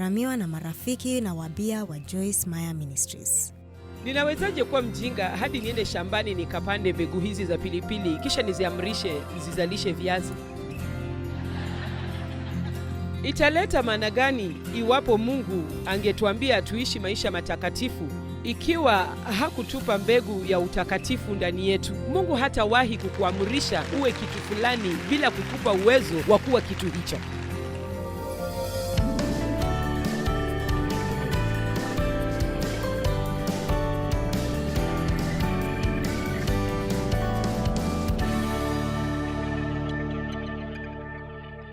Ramiwa na marafiki na wabia wa Joyce Meyer Ministries. Ninawezaje kuwa mjinga hadi niende shambani nikapande mbegu hizi za pilipili kisha niziamrishe zizalishe viazi? Italeta maana gani iwapo Mungu angetuambia tuishi maisha matakatifu ikiwa hakutupa mbegu ya utakatifu ndani yetu? Mungu hatawahi kukuamrisha uwe kitu fulani bila kukupa uwezo wa kuwa kitu hicho.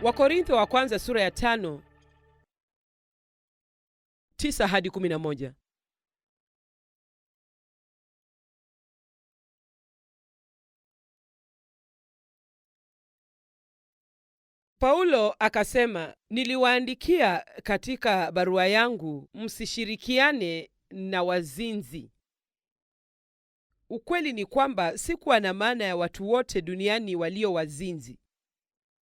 Wakorintho wa kwanza sura ya 5, 9 hadi 11. Paulo akasema, niliwaandikia katika barua yangu msishirikiane na wazinzi. Ukweli ni kwamba sikuwa na maana ya watu wote duniani walio wazinzi,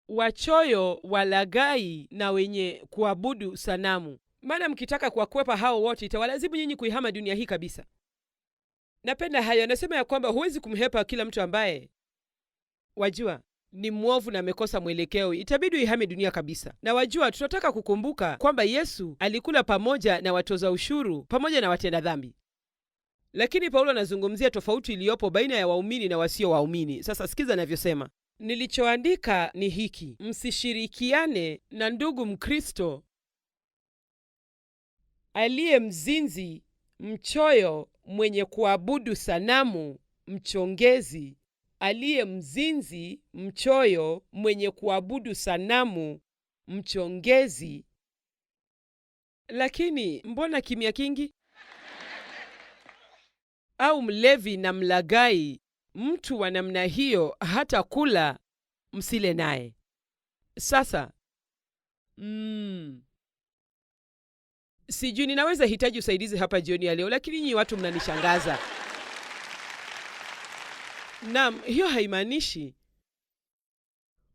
wachoyo, walaghai na wenye kuabudu sanamu. Maana mkitaka kuwakwepa hao wote itawalazimu nyinyi kuihama dunia hii kabisa. Napenda hayo. Anasema ya kwamba huwezi kumhepa kila mtu ambaye wajua ni mwovu na amekosa mwelekeo. Itabidi uihame dunia kabisa. Na wajua, tunataka kukumbuka kwamba Yesu alikula pamoja na watoza ushuru pamoja na watenda dhambi. Lakini Paulo anazungumzia tofauti iliyopo baina ya waumini na wasio waumini. Sasa sikiza anavyosema. Nilichoandika ni hiki: msishirikiane na ndugu Mkristo aliye mzinzi, mchoyo, mwenye kuabudu sanamu, mchongezi. Aliye mzinzi, mchoyo, mwenye kuabudu sanamu, mchongezi. Lakini mbona kimya kingi? Au mlevi na mlaghai, mtu wa namna hiyo hata kula msile naye. Sasa sijui ninaweza hitaji usaidizi hapa jioni ya leo, lakini nyinyi watu mnanishangaza. Naam, hiyo haimaanishi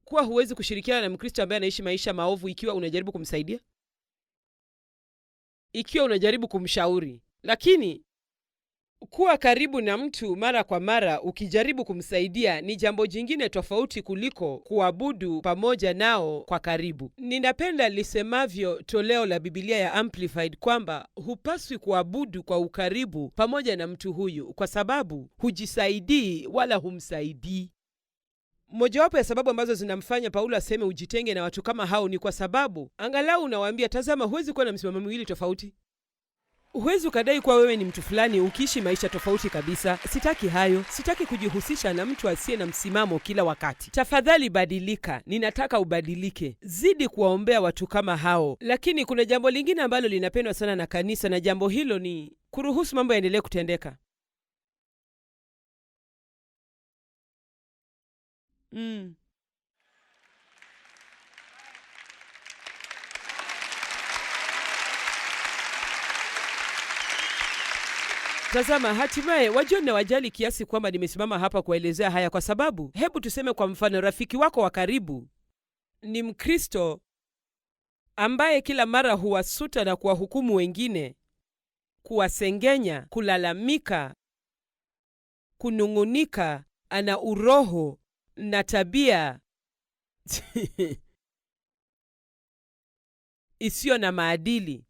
kuwa huwezi kushirikiana na Mkristo ambaye anaishi maisha maovu ikiwa unajaribu kumsaidia, ikiwa unajaribu kumshauri. Lakini kuwa karibu na mtu mara kwa mara ukijaribu kumsaidia ni jambo jingine tofauti kuliko kuabudu pamoja nao kwa karibu. Ninapenda lisemavyo toleo la Biblia ya Amplified kwamba hupaswi kuabudu kwa ukaribu pamoja na mtu huyu kwa sababu hujisaidii wala humsaidii. Mojawapo ya sababu ambazo zinamfanya Paulo aseme ujitenge na watu kama hao ni kwa sababu angalau unawaambia, tazama, huwezi kuwa na msimamo miwili tofauti. Huwezi ukadai kuwa wewe ni mtu fulani ukiishi maisha tofauti kabisa. Sitaki hayo. Sitaki kujihusisha na mtu asiye na msimamo kila wakati. Tafadhali badilika. Ninataka ubadilike. Zidi kuwaombea watu kama hao. Lakini kuna jambo lingine ambalo linapendwa sana na kanisa, na jambo hilo ni kuruhusu mambo yaendelee kutendeka. Tazama, hatimaye wajua na wajali kiasi kwamba nimesimama hapa kuelezea haya kwa sababu, hebu tuseme kwa mfano, rafiki wako wa karibu ni Mkristo ambaye kila mara huwasuta na kuwahukumu wengine, kuwasengenya, kulalamika, kunung'unika, ana uroho na tabia isiyo na maadili.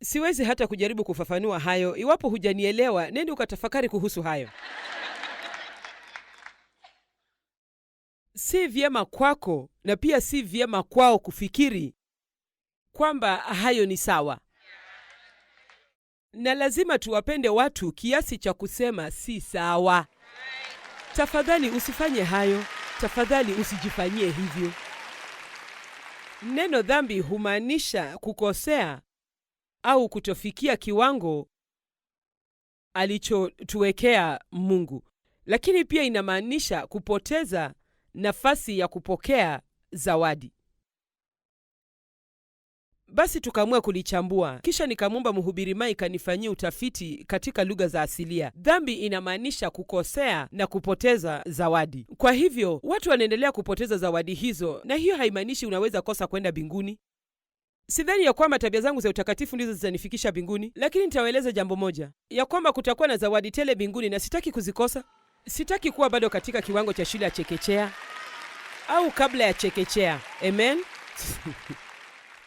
Siwezi hata kujaribu kufafanua hayo. Iwapo hujanielewa, nenda ukatafakari kuhusu hayo. Si vyema kwako na pia si vyema kwao kufikiri kwamba hayo ni sawa. Na lazima tuwapende watu kiasi cha kusema si sawa. Tafadhali usifanye hayo. Tafadhali usijifanyie hivyo. Neno dhambi humaanisha kukosea au kutofikia kiwango alichotuwekea Mungu. Lakini pia inamaanisha kupoteza nafasi ya kupokea zawadi. Basi tukaamua kulichambua. Kisha nikamwomba mhubiri Mike anifanyie utafiti katika lugha za asilia. Dhambi inamaanisha kukosea na kupoteza zawadi. Kwa hivyo, watu wanaendelea kupoteza zawadi hizo, na hiyo haimaanishi unaweza kosa kwenda mbinguni. Sidhani ya kwamba tabia zangu za utakatifu ndizo zitanifikisha mbinguni, lakini nitawaeleza jambo moja, ya kwamba kutakuwa na zawadi tele mbinguni na sitaki kuzikosa. Sitaki kuwa bado katika kiwango cha shule ya chekechea au kabla ya chekechea. Amen.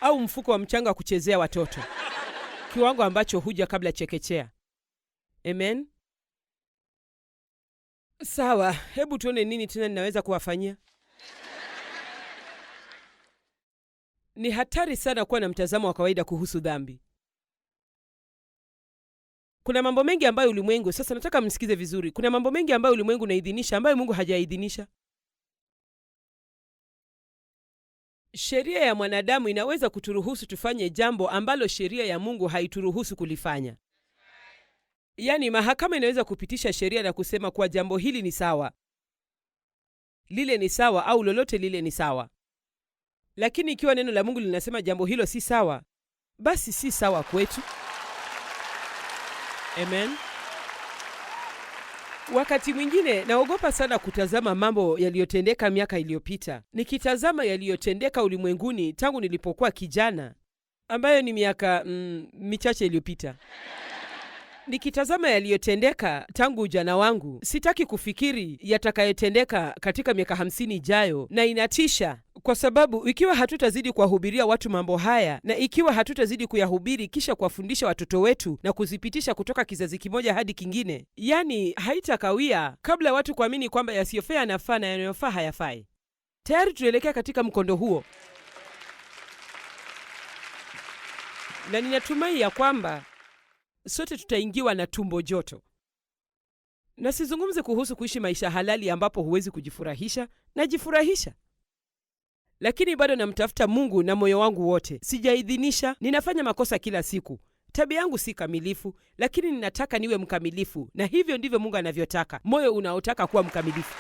Au mfuko wa mchanga wa kuchezea watoto, kiwango ambacho huja kabla ya chekechea. Amen. Sawa, hebu tuone nini tena ninaweza kuwafanyia. Ni hatari sana kuwa na mtazamo wa kawaida kuhusu dhambi. Kuna mambo mengi ambayo ulimwengu, sasa nataka msikize vizuri, kuna mambo mengi ambayo ulimwengu unaidhinisha ambayo Mungu hajaidhinisha. Sheria ya mwanadamu inaweza kuturuhusu tufanye jambo ambalo sheria ya Mungu haituruhusu kulifanya. Yaani mahakama inaweza kupitisha sheria na kusema kuwa jambo hili ni sawa, lile ni sawa, au lolote lile ni sawa. Lakini ikiwa neno la Mungu linasema jambo hilo si sawa, basi si sawa kwetu. Amen. Wakati mwingine naogopa sana kutazama mambo yaliyotendeka miaka iliyopita. Nikitazama yaliyotendeka ulimwenguni tangu nilipokuwa kijana, ambayo ni miaka michache iliyopita. Nikitazama yaliyotendeka tangu ujana wangu, sitaki kufikiri yatakayotendeka katika miaka 50 ijayo, na inatisha kwa sababu ikiwa hatutazidi kuwahubiria watu mambo haya, na ikiwa hatutazidi kuyahubiri kisha kuwafundisha watoto wetu na kuzipitisha kutoka kizazi kimoja hadi kingine, yani haitakawia kabla watu kuamini kwamba yasiyofaa yanafaa na yanayofaa hayafai. Tayari tunaelekea katika mkondo huo, na ninatumai ya kwamba sote tutaingiwa na tumbo joto. Na sizungumze kuhusu kuishi maisha halali ambapo huwezi kujifurahisha. Najifurahisha, lakini bado namtafuta Mungu na moyo wangu wote. Sijaidhinisha, ninafanya makosa kila siku. Tabia yangu si kamilifu, lakini ninataka niwe mkamilifu, na hivyo ndivyo Mungu anavyotaka, moyo unaotaka kuwa mkamilifu.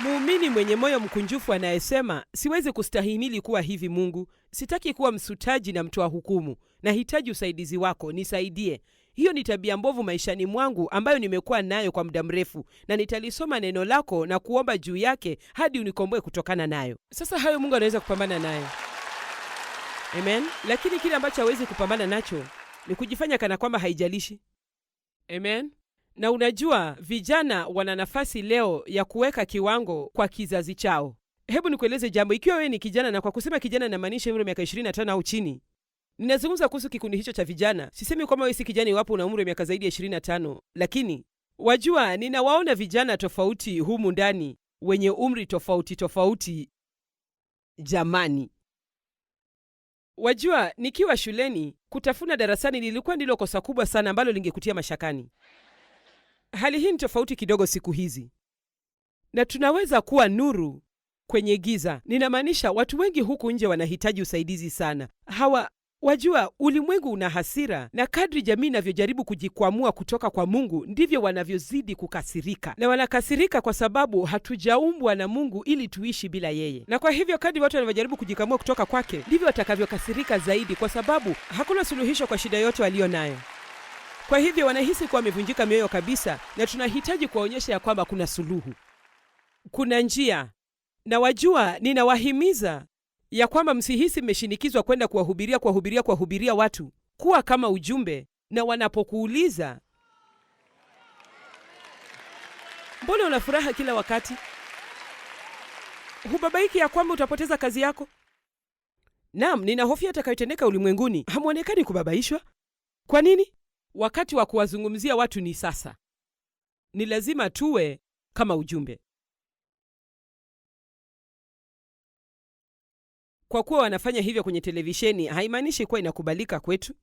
Muumini mwenye moyo mkunjufu anayesema, siwezi kustahimili kuwa hivi Mungu, sitaki kuwa msutaji na mtoa hukumu, nahitaji usaidizi wako, nisaidie. Hiyo ni tabia mbovu maishani mwangu ambayo nimekuwa nayo kwa muda mrefu, na nitalisoma neno lako na kuomba juu yake hadi unikomboe kutokana nayo. Sasa hayo Mungu anaweza kupambana nayo. Amen. Lakini kile ambacho hawezi kupambana nacho ni kujifanya kana kwamba haijalishi. Amen. Na unajua, vijana wana nafasi leo ya kuweka kiwango kwa kizazi chao. Hebu nikueleze jambo, ikiwa wewe ni kijana, na kwa kusema kijana namaanisha umri wa miaka 25 au chini. Ninazungumza kuhusu kikundi hicho cha vijana. Sisemi kwamba wewe si kijana iwapo una umri wa miaka zaidi ya 25, lakini wajua, ninawaona vijana tofauti humu ndani wenye umri tofauti tofauti. Jamani, wajua, nikiwa shuleni, kutafuna darasani lilikuwa ndilo kosa kubwa sana ambalo lingekutia mashakani. Hali hii ni tofauti kidogo siku hizi, na tunaweza kuwa nuru kwenye giza. Ninamaanisha watu wengi huku nje wanahitaji usaidizi sana. Wajua, ulimwengu una hasira, na kadri jamii inavyojaribu kujikwamua kutoka kwa Mungu, ndivyo wanavyozidi kukasirika. Na wanakasirika kwa sababu hatujaumbwa na Mungu ili tuishi bila yeye. Na kwa hivyo kadri watu wanavyojaribu kujikamua kutoka kwake, ndivyo watakavyokasirika zaidi, kwa sababu hakuna suluhisho kwa shida yote walio nayo. Kwa hivyo wanahisi kuwa wamevunjika mioyo kabisa, na tunahitaji kuwaonyesha ya kwamba kuna suluhu, kuna njia. Na wajua, ninawahimiza ya kwamba msihisi mmeshinikizwa kwenda kuwahubiria watu. Kuwa kama ujumbe, na wanapokuuliza, mbona una furaha kila wakati? Hubabaiki ya kwamba utapoteza kazi yako? Naam, ninahofia atakayotendeka ulimwenguni. Hamuonekani kubabaishwa. Kwa nini? Wakati wa kuwazungumzia watu ni sasa. Ni lazima tuwe kama ujumbe. Kwa kuwa wanafanya hivyo kwenye televisheni, haimaanishi kuwa inakubalika kwetu.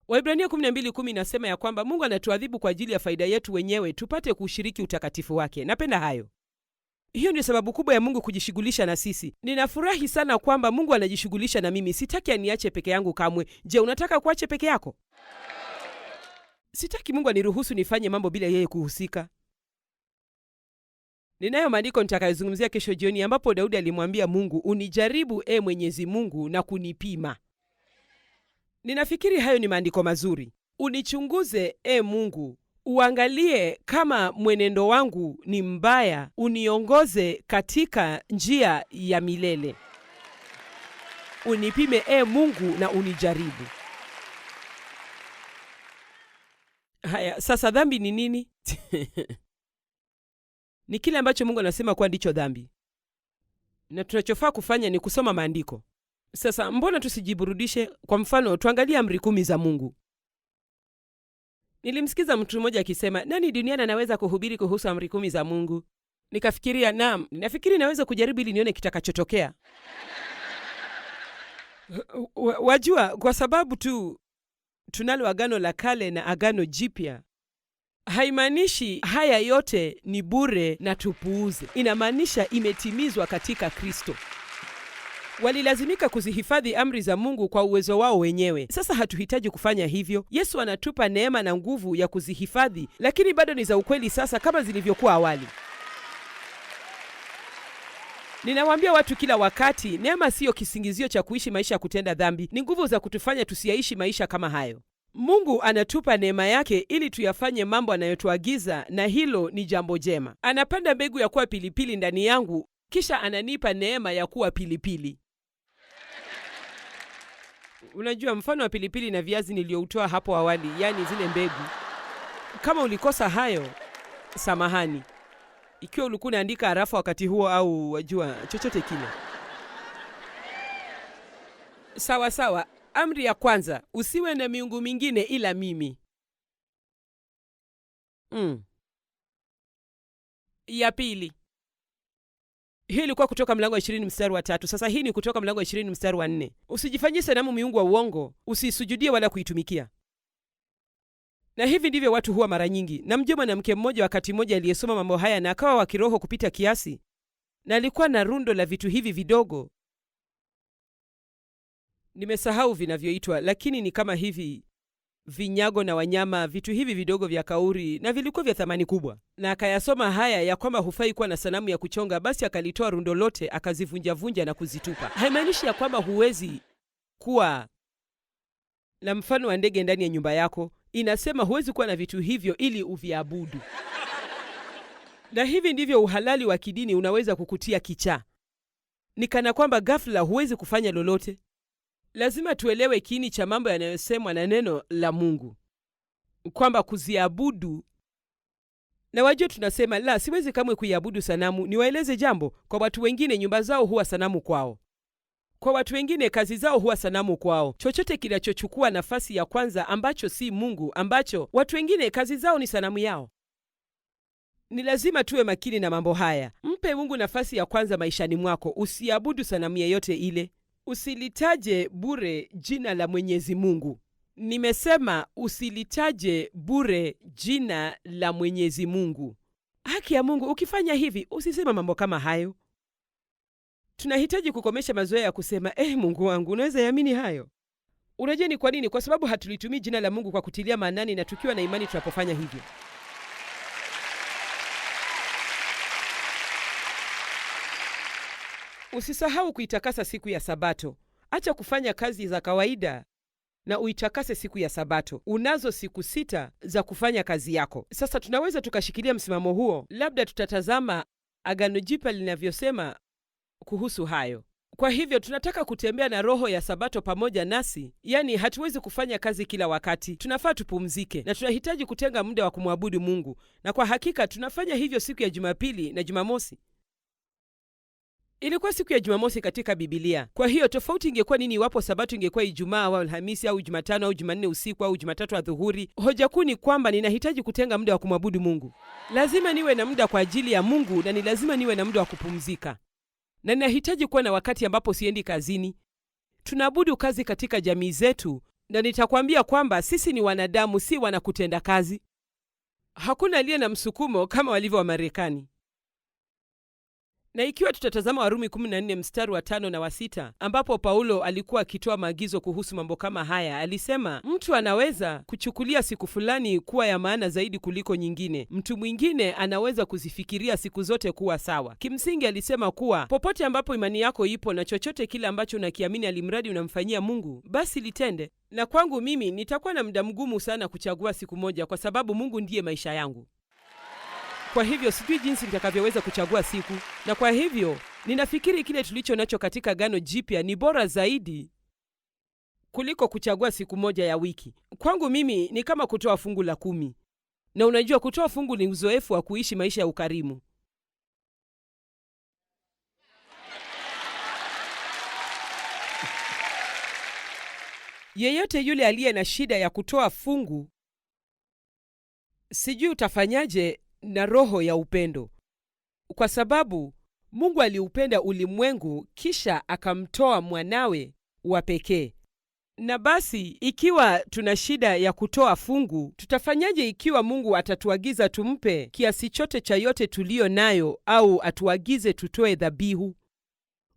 Waebrania 12:10 inasema ya kwamba Mungu anatuadhibu kwa ajili ya faida yetu wenyewe, tupate kushiriki utakatifu wake. Napenda hayo. Hiyo ndio sababu kubwa ya Mungu kujishughulisha na sisi. Ninafurahi sana kwamba Mungu anajishughulisha na mimi. Sitaki aniache peke yangu kamwe. Je, unataka kuache peke yako? Sitaki Mungu aniruhusu nifanye mambo bila yeye kuhusika. Ninayo maandiko nitakayozungumzia kesho jioni ambapo Daudi alimwambia Mungu, unijaribu Mwenyezi Mungu na kunipima. Ninafikiri hayo ni maandiko mazuri. Unichunguze, Mungu, uangalie kama mwenendo wangu ni mbaya, uniongoze katika njia ya milele. Unipime, Mungu, na unijaribu. Haya, sasa dhambi ni nini? Ni kile ambacho Mungu anasema kuwa ndicho dhambi, na tunachofaa kufanya ni kusoma maandiko. Sasa mbona tusijiburudishe? Kwa mfano, tuangalie amri 10 za Mungu. Nilimsikiza mtu mmoja akisema, nani duniani anaweza kuhubiri kuhusu amri 10 za Mungu? Nikafikiria, nafikiri naweza kujaribu ili nione kitakachotokea. Wajua, kwa sababu tu tunalo Agano la Kale na Agano Jipya, haimaanishi haya yote ni bure na tupuuze. Inamaanisha imetimizwa katika Kristo. Walilazimika kuzihifadhi amri za Mungu kwa uwezo wao wenyewe. Sasa hatuhitaji kufanya hivyo. Yesu anatupa neema na nguvu ya kuzihifadhi, lakini bado ni za ukweli sasa kama zilivyokuwa awali. Ninawaambia watu kila wakati, neema siyo kisingizio cha kuishi maisha ya kutenda dhambi. Ni nguvu za kutufanya tusiyaishi maisha kama hayo. Mungu anatupa neema yake ili tuyafanye mambo anayotuagiza, na hilo ni jambo jema. Anapanda mbegu ya kuwa pilipili ndani yangu, kisha ananipa neema ya kuwa pilipili. Unajua, mfano wa pilipili na viazi nilioutoa hapo awali, yani zile mbegu. Kama ulikosa hayo, samahani. Ikiwa ulikuwa unaandika arafa wakati huo, au wajua chochote kile. Sawa sawa. Amri ya kwanza, usiwe na miungu mingine ila mimi. Ya pili, hii ilikuwa Kutoka mlango wa 20 mstari wa 3. Sasa hii ni Kutoka mlango wa 20 mstari wa 4. Usijifanyie sanamu miungu wa uongo, usisujudie wala kuitumikia. Na hivi ndivyo watu huwa mara nyingi. Namjua mwanamke mmoja wakati mmoja aliyesoma mambo haya na akawa wa kiroho kupita kiasi, na alikuwa na rundo la vitu hivi vidogo. Nimesahau vinavyoitwa, lakini ni kama hivi vinyago na wanyama, vitu hivi vidogo vya kauri, na vilikuwa vya thamani kubwa. Na akayasoma haya ya kwamba hufai kuwa na sanamu ya kuchonga, basi akalitoa rundo lote, akazivunja-vunja na kuzitupa. Haimaanishi ya kwamba huwezi kuwa na mfano wa ndege ndani ya nyumba yako. Inasema huwezi kuwa na vitu hivyo ili uviabudu. Na hivi ndivyo uhalali wa kidini unaweza kukutia kichaa. Ni kana kwamba ghafla huwezi kufanya lolote. Lazima tuelewe kiini cha mambo yanayosemwa na neno la Mungu, kwamba kuziabudu. Na wajua tunasema, la, siwezi kamwe kuiabudu sanamu. Niwaeleze jambo, kwa watu wengine nyumba zao huwa sanamu kwao. Kwa watu wengine kazi zao huwa sanamu kwao. Chochote kinachochukua nafasi ya kwanza ambacho si Mungu, ambacho watu wengine kazi zao ni sanamu yao. Ni lazima tuwe makini na mambo haya. Mpe Mungu nafasi ya kwanza maishani mwako. Usiabudu sanamu yeyote ile. Usilitaje bure jina la Mwenyezi Mungu. Nimesema usilitaje bure jina la Mwenyezi Mungu. Haki ya Mungu, ukifanya hivi, usisema mambo kama hayo. Tunahitaji kukomesha mazoea ya kusema, Mungu wangu, unaweza yamini hayo? Unajua ni kwa nini? Kwa sababu hatulitumii jina la Mungu kwa kutilia maanani na tukiwa na imani tunapofanya hivyo. Usisahau kuitakasa siku ya Sabato. Acha kufanya kazi za kawaida na uitakase siku ya Sabato. Unazo siku 6 za kufanya kazi yako. Sasa tunaweza tukashikilia msimamo huo. Labda tutatazama Agano Jipya linavyosema kuhusu hayo. Kwa hivyo tunataka kutembea na roho ya Sabato pamoja nasi. Yani hatuwezi kufanya kazi kila wakati. Tunafaa tupumzike na tunahitaji kutenga muda wa kumwabudu Mungu. Na kwa hakika tunafanya hivyo siku ya Jumapili na Jumamosi. Ilikuwa siku ya Jumamosi katika Biblia. Kwa hiyo tofauti ingekuwa nini iwapo Sabato ingekuwa Ijumaa au Alhamisi au Jumatano au Jumanne usiku au Jumatatu adhuhuri? Hoja kuu ni kwamba ninahitaji kutenga muda wa kumwabudu Mungu. Lazima niwe na muda kwa ajili ya Mungu, na ni lazima niwe na muda wa kupumzika. Na ninahitaji kuwa na wakati ambapo siendi kazini. Tunaabudu kazi katika jamii zetu, na nitakwambia kwamba sisi ni wanadamu, si wanakutenda kazi. Hakuna aliye na msukumo kama walivyo wa Marekani. Na ikiwa tutatazama Warumi 14 mstari wa 5 na wa 6, ambapo Paulo alikuwa akitoa maagizo kuhusu mambo kama haya, alisema mtu anaweza kuchukulia siku fulani kuwa ya maana zaidi kuliko nyingine. Mtu mwingine anaweza kuzifikiria siku zote kuwa sawa. Kimsingi alisema kuwa popote ambapo imani yako ipo na chochote kile ambacho unakiamini, alimradi unamfanyia Mungu, basi litende. Na kwangu mimi nitakuwa na muda mgumu sana kuchagua siku moja, kwa sababu Mungu ndiye maisha yangu. Kwa hivyo sijui jinsi nitakavyoweza kuchagua siku, na kwa hivyo ninafikiri kile tulicho nacho katika Agano Jipya ni bora zaidi kuliko kuchagua siku moja ya wiki. Kwangu mimi ni kama kutoa fungu la 10. Na unajua, kutoa fungu ni uzoefu wa kuishi maisha ya ukarimu. Yeyote yule aliye na shida ya kutoa fungu, sijui utafanyaje na roho ya upendo, kwa sababu Mungu aliupenda ulimwengu kisha akamtoa mwanawe wa pekee. Na basi ikiwa tuna shida ya kutoa fungu, tutafanyaje ikiwa Mungu atatuagiza tumpe kiasi chote cha yote tuliyo nayo, au atuagize tutoe dhabihu?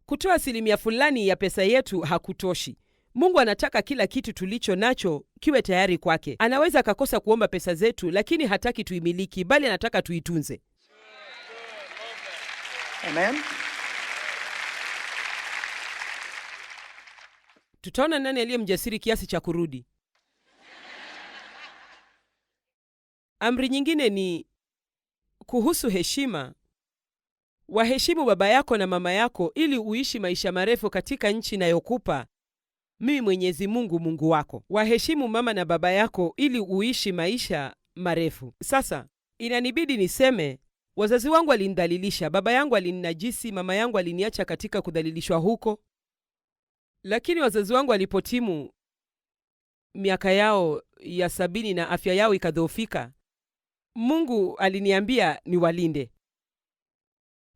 Kutoa asilimia fulani ya pesa yetu hakutoshi. Mungu anataka kila kitu tulicho nacho kiwe tayari kwake. Anaweza akakosa kuomba pesa zetu, lakini hataki tuimiliki, bali anataka tuitunze. Amen. Tutaona nani aliye mjasiri kiasi cha kurudi. Amri nyingine ni kuhusu heshima. Waheshimu baba yako na mama yako ili uishi maisha marefu katika nchi inayokupa mimi Mwenyezi Mungu, Mungu wako. Waheshimu mama na baba yako ili uishi maisha marefu. Sasa inanibidi niseme, wazazi wangu walinidhalilisha, baba yangu alininajisi, mama yangu aliniacha katika kudhalilishwa huko. Lakini wazazi wangu walipotimu miaka yao ya 70 na afya yao ikadhoofika, Mungu aliniambia niwalinde,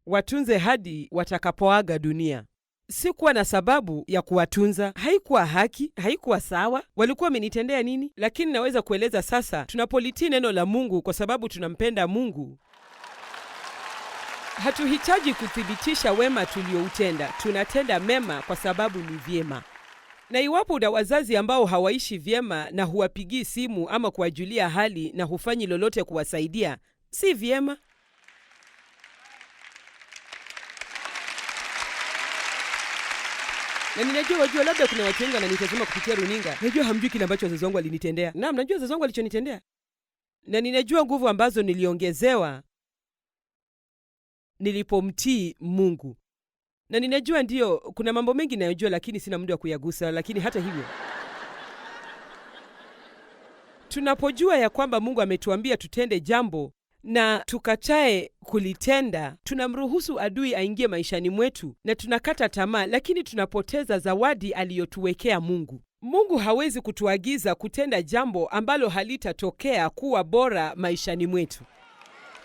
watunze hadi watakapoaga dunia. Sikuwa na sababu ya kuwatunza. Haikuwa haki, haikuwa sawa. Walikuwa wamenitendea nini? Lakini naweza kueleza sasa, tunapolitii neno la Mungu kwa sababu tunampenda Mungu, hatuhitaji kuthibitisha wema tulioutenda. Tunatenda mema kwa sababu ni vyema. Na iwapo una wazazi ambao hawaishi vyema na huwapigii simu ama kuwajulia hali na hufanyi lolote kuwasaidia, si vyema. Na ninajua labda kuna watu wengi wananitazama kupitia runinga. Najua hamjui kile ambacho wazazi wangu walinitendea. Naam, najua wazazi wangu walichonitendea. Na ninajua nguvu ambazo niliongezewa nilipomtii Mungu. Na ninajua ndio kuna mambo mengi ninayojua, lakini sina muda wa kuyagusa. Lakini hata hivyo, tunapojua ya kwamba Mungu ametuambia tutende jambo na tukatae kulitenda, tunamruhusu adui aingie maishani mwetu na tunakata tamaa, lakini tunapoteza zawadi aliyotuwekea Mungu. Mungu hawezi kutuagiza kutenda jambo ambalo halitatokea kuwa bora maishani mwetu.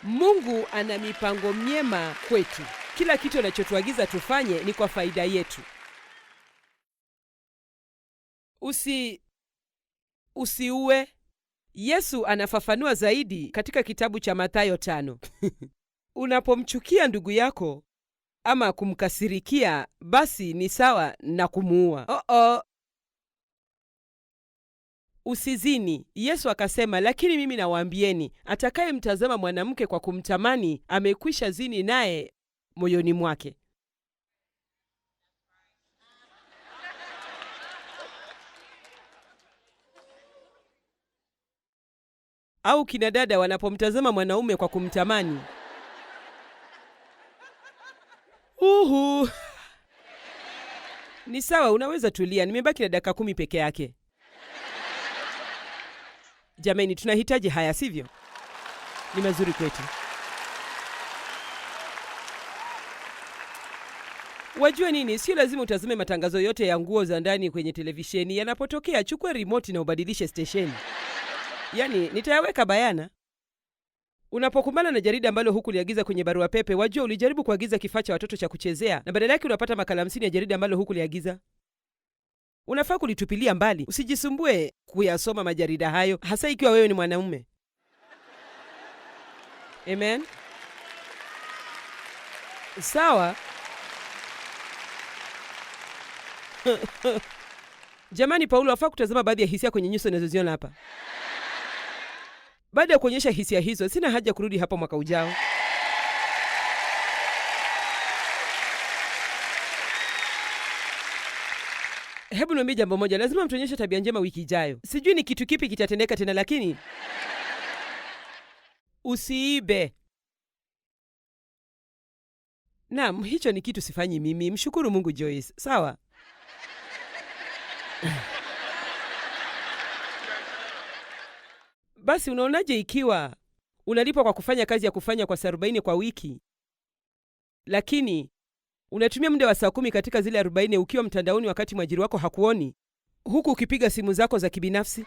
Mungu ana mipango myema kwetu. Kila kitu anachotuagiza tufanye ni kwa faida yetu. Usiue. Yesu anafafanua zaidi katika kitabu cha Mathayo 5. Unapomchukia ndugu yako ama kumkasirikia, basi ni sawa na kumuua. Usizini. Yesu akasema, lakini mimi nawaambieni, atakayemtazama mwanamke kwa kumtamani amekwisha zini naye moyoni mwake. Au kina dada wanapomtazama mwanaume kwa kumtamani. Ni sawa, unaweza tulia, nimebaki na dakika 10 peke yake. Jamani, tunahitaji haya, sivyo? Ni mazuri kwetu. Wajua nini? Sio lazima utazame matangazo yote ya nguo za ndani kwenye televisheni. Yanapotokea, chukua remote na ubadilishe stesheni. Yaani, nitayaweka bayana. Unapokumbana na jarida ambalo hukuliagiza kwenye barua pepe, wajua ulijaribu kuagiza kifaa cha watoto cha kuchezea na badala yake unapata makala 50 ya jarida ambalo hukuliagiza. Unafaa kulitupilia mbali. Usijisumbue kuyasoma majarida hayo, hasa ikiwa wewe ni mwanaume. Amen. Sawa. Jamani, Paulo afaa kutazama baadhi ya hisia kwenye nyuso ninazoziona hapa. Baada ya kuonyesha hisia hizo, sina haja kurudi hapo mwaka ujao. Hebu niambie jambo moja, lazima mtuonyeshe tabia njema wiki ijayo. Sijui ni kitu kipi kitatendeka tena, lakini usiibe. Naam, hicho ni kitu sifanyi mimi. Mshukuru Mungu, Joyce. Sawa? Basi unaonaje ikiwa unalipwa kwa kufanya kazi ya kufanya kwa saa 40 kwa wiki, lakini unatumia muda wa saa 10 katika zile 40 ukiwa mtandaoni wakati mwajiri wako hakuoni, huku ukipiga simu zako za kibinafsi?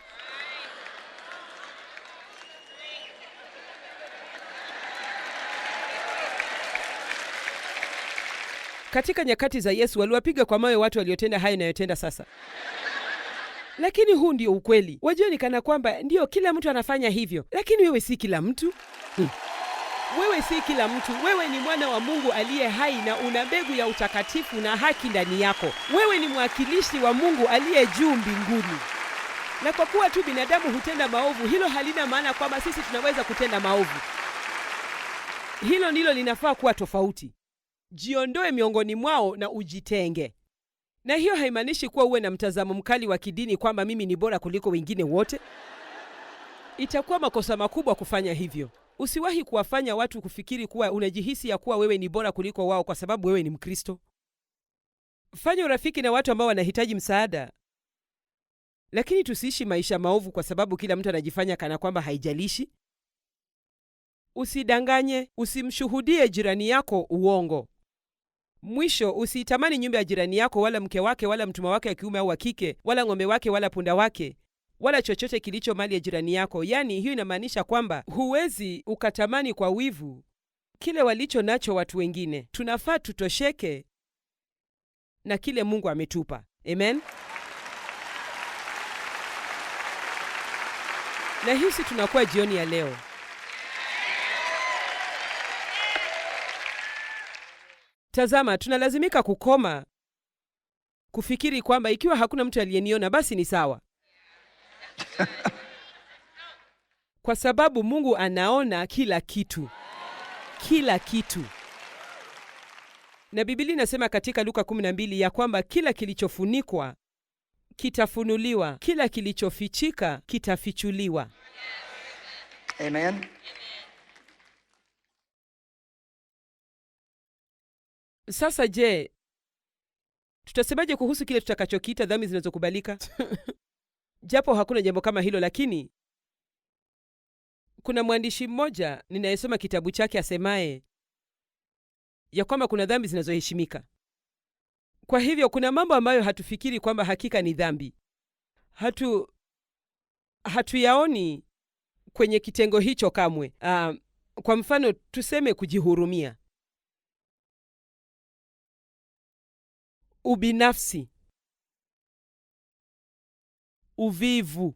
Katika nyakati za Yesu waliwapiga kwa mawe watu waliotenda hayo inayotenda sasa. Lakini huu ndio ukweli. Wajua ni kana kwamba ndio kila mtu anafanya hivyo, lakini wewe si kila mtu. Wewe si kila mtu. Wewe ni mwana wa Mungu aliye hai na una mbegu ya utakatifu na haki ndani yako. Wewe ni mwakilishi wa Mungu aliye juu mbinguni. Na kwa kuwa tu binadamu hutenda maovu, hilo halina maana kwamba sisi tunaweza kutenda maovu. Hilo ndilo linafaa kuwa tofauti. Jiondoe miongoni mwao na ujitenge. Na hiyo haimaanishi kuwa uwe na mtazamo mkali wa kidini kwamba mimi ni bora kuliko wengine wote. Itakuwa makosa makubwa kufanya hivyo. Usiwahi kuwafanya watu kufikiri kuwa unajihisi ya kuwa wewe ni bora kuliko wao kwa sababu wewe ni Mkristo. Fanya urafiki na watu ambao wanahitaji msaada. Lakini tusiishi maisha maovu kwa sababu kila mtu anajifanya kana kwamba haijalishi. Usidanganye, usimshuhudie jirani yako uongo. Mwisho, usitamani nyumba ya jirani yako wala mke wake wala mtumwa wake wa kiume au wa kike wala ng'ombe wake wala punda wake wala chochote kilicho mali ya jirani yako. Yaani hiyo inamaanisha kwamba huwezi ukatamani kwa wivu kile walicho nacho watu wengine. Tunafaa tutosheke na kile Mungu ametupa. Amen. Na hisi tunakuwa jioni ya leo. Tazama, tunalazimika kukoma kufikiri kwamba ikiwa hakuna mtu aliyeniona basi ni sawa. Kwa sababu Mungu anaona kila kitu. Kila kitu. Na Biblia inasema katika Luka 12 ya kwamba kila kilichofunikwa kitafunuliwa, kila kilichofichika kitafichuliwa. Amen. Sasa je, tutasemaje kuhusu kile tutakachokiita dhambi zinazokubalika? Japo hakuna jambo kama hilo, lakini kuna mwandishi mmoja ninayesoma kitabu chake asemaye ya kwamba kuna dhambi zinazoheshimika. Kwa hivyo kuna mambo ambayo hatufikiri kwamba hakika ni dhambi. Hatuyaoni kwenye kitengo hicho kamwe. Kwa mfano tuseme kujihurumia. Ubinafsi. Uvivu.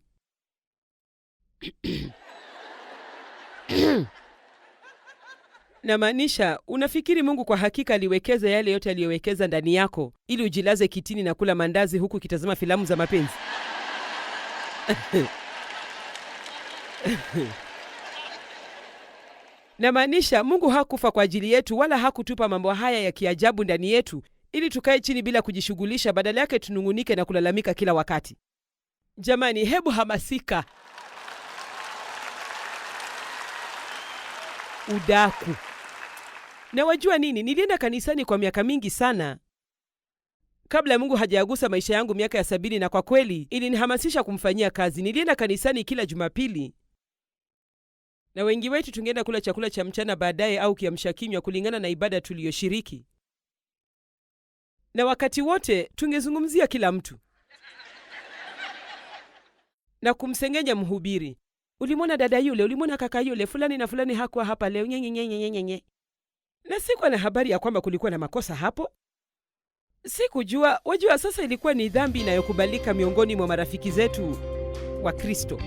Namaanisha, unafikiri Mungu kwa hakika aliwekeza yale yote aliyowekeza ndani yako ili ujilaze kitini na kula mandazi huku kitazama filamu za mapenzi? Namaanisha, Mungu hakufa kwa ajili yetu wala hakutupa mambo haya ya kiajabu ndani yetu ili tukae chini bila kujishughulisha, badala yake tunungunike na kulalamika kila wakati. Jamani, hebu hamasika. Udaku. Na wajua nini? Nilienda kanisani kwa miaka mingi sana kabla ya Mungu hajagusa maisha yangu miaka ya 70, na kwa kweli ilinihamasisha kumfanyia kazi. Nilienda kanisani kila Jumapili. Na wengi wetu tungeenda kula chakula cha mchana baadaye au kiamsha kinywa kulingana na ibada tuliyoshiriki. Na wakati wote tungezungumzia kila mtu na kumsengenya mhubiri. Ulimwona dada yule, ulimwona kaka yule, fulani na fulani hakuwa hapa leo, nyenyenyenyenyenye. Na sikuwa na habari ya kwamba kulikuwa na makosa hapo. Sikujua. Wajua, sasa ilikuwa ni dhambi inayokubalika miongoni mwa marafiki zetu wa Kristo.